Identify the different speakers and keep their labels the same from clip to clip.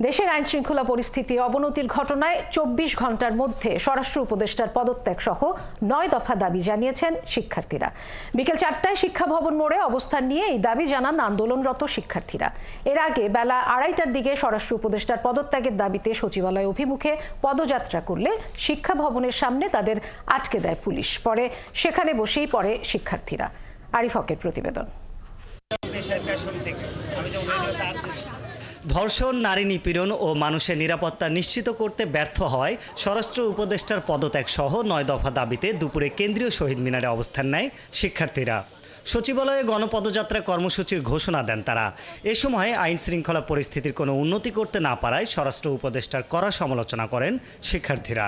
Speaker 1: দেশের আইন শৃঙ্খলা পরিস্থিতি অবনতির ঘটনায় ২৪ ঘন্টার মধ্যে স্বরাষ্ট্র উপদেষ্টার পদত্যাগ সহ ৯ দফা দাবি জানিয়েছেন শিক্ষার্থীরা। বিকেল ৪টায় শিক্ষা ভবন মোড়ে অবস্থান নিয়ে এই দাবি জানান আন্দোলনরত শিক্ষার্থীরা। এর আগে বেলা ২:৩০টার দিকে স্বরাষ্ট্র উপদেষ্টার পদত্যাগের দাবিতে সচিবালয় অভিমুখে পদযাত্রা করলে শিক্ষা ভবনের সামনে তাদের আটকে দেয় পুলিশ। পরে সেখানে বসেই পড়ে শিক্ষার্থীরা। আরিফ হকের প্রতিবেদন।
Speaker 2: ধর্ষণ, নারী নিপীড়ন ও মানুষের নিরাপত্তা নিশ্চিত করতে ব্যর্থ হয় স্বরাষ্ট্র উপদেষ্টার পদত্যাগ সহ ৯ দফা দাবিতে দুপুরে কেন্দ্রীয় শহীদ মিনারে অবস্থান নেয় শিক্ষার্থীরা। সচিবালয়ে গণপদযাত্রা কর্মসূচির ঘোষণা দেন তারা। এ সময় আইন শৃঙ্খলা পরিস্থিতির কোনো উন্নতি করতে না পারায় স্বরাষ্ট্র উপদেষ্টার কড়া সমালোচনা করেন শিক্ষার্থীরা।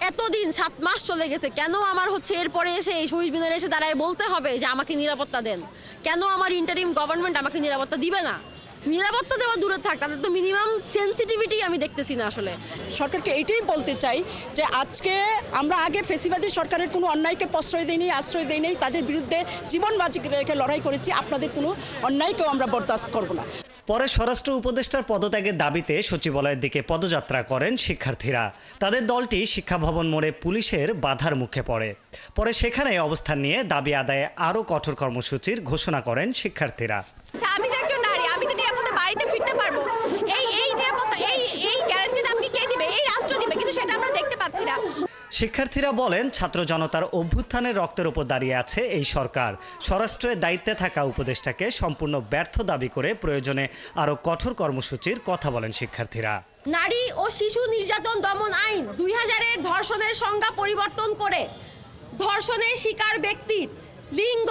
Speaker 3: এতদিন ৭ মাস চলে গেছে, কেন আমার এরপরে এসে এই শহীদ মিনারে এসে দাঁড়ায় বলতে হবে যে আমাকে নিরাপত্তা দেন? কেন আমার ইন্টারিম গভর্নমেন্ট আমাকে নিরাপত্তা দিবে না? নিরাপত্তা দেওয়া দূরে থাক, তাদের তো মিনিমাম সেন্সিটিভিটি আমি দেখতেছি না। আসলে
Speaker 4: সরকারকে এইটাই বলতে চাই যে আজকে আমরা আগে ফেসিবাদী সরকারের কোনো অন্যায়কে প্রশ্রয় দেইনি, আশ্রয় দেইনি, তাদের বিরুদ্ধে জীবন বাজি রেখে লড়াই করেছি। আপনাদের কোনো অন্যায়কেও আমরা বরদাস্ত করব না।
Speaker 2: পরে স্বরাষ্ট্র উপদেষ্টার পদত্যাগের দাবিতে সচিবালয়ের দিকে পদযাত্রা করেন শিক্ষার্থীরা। তাদের দলটি শিক্ষা ভবন মোড়ে পুলিশের বাধার মুখে পড়ে। পরে সেখানে অবস্থান নিয়ে দাবি আদায়ে আরও কঠোর কর্মসূচির ঘোষণা করেন শিক্ষার্থীরা।
Speaker 3: আমি যে একজন নারী, আমি যে নিরাপদে বাড়িতে ফিরতে পারবো, এই নিরাপত্তা এই গ্যারান্টিটা আমাকে কে দিবে? এই রাষ্ট্র দিবে, কিন্তু সেটা আমরা দেখতে পাচ্ছি না।
Speaker 2: শিক্ষার্থীরা বলেন, ছাত্র জনতার অভ্যুত্থানের রক্তের উপর দাঁড়িয়ে আছে এই সরকার। স্বরাষ্ট্রের দায়িত্বে থাকা উপদেষ্টাকে সম্পূর্ণ ব্যর্থ দাবি করে প্রয়োজনে আরও কঠোর কর্মসূচির কথা বলেন শিক্ষার্থীরা।
Speaker 3: নারী ও শিশু নির্যাতন দমন আইন ২০০০-এর ধর্ষণের সংজ্ঞা পরিবর্তন করে ধর্ষণের শিকার ব্যক্তির লিঙ্গ,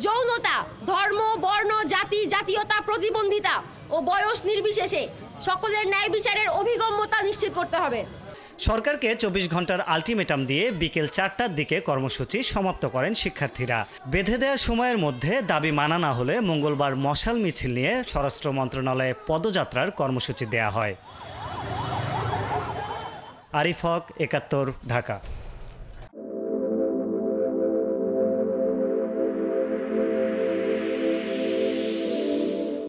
Speaker 3: যৌনতা, ধর্ম, বর্ণ, জাতি, জাতীয়তা, প্রতিবন্ধিতা ও বয়স নির্বিশেষে সকলের ন্যায় বিচারের অভিগম্যতা নিশ্চিত করতে হবে।
Speaker 2: সরকারকে ২৪ ঘন্টার আলটিমেটাম দিয়ে বিকেল ৪টার দিকে কর্মসূচি সমাপ্ত করেন শিক্ষার্থীরা। বেঁধে দেওয়া সময়ের মধ্যে দাবি মানা না হলে মঙ্গলবার মশাল মিছিল নিয়ে স্বরাষ্ট্র মন্ত্রণালয়ে পদযাত্রার কর্মসূচি দেয়া হয়। আরিফ হক, ৭১, ঢাকা।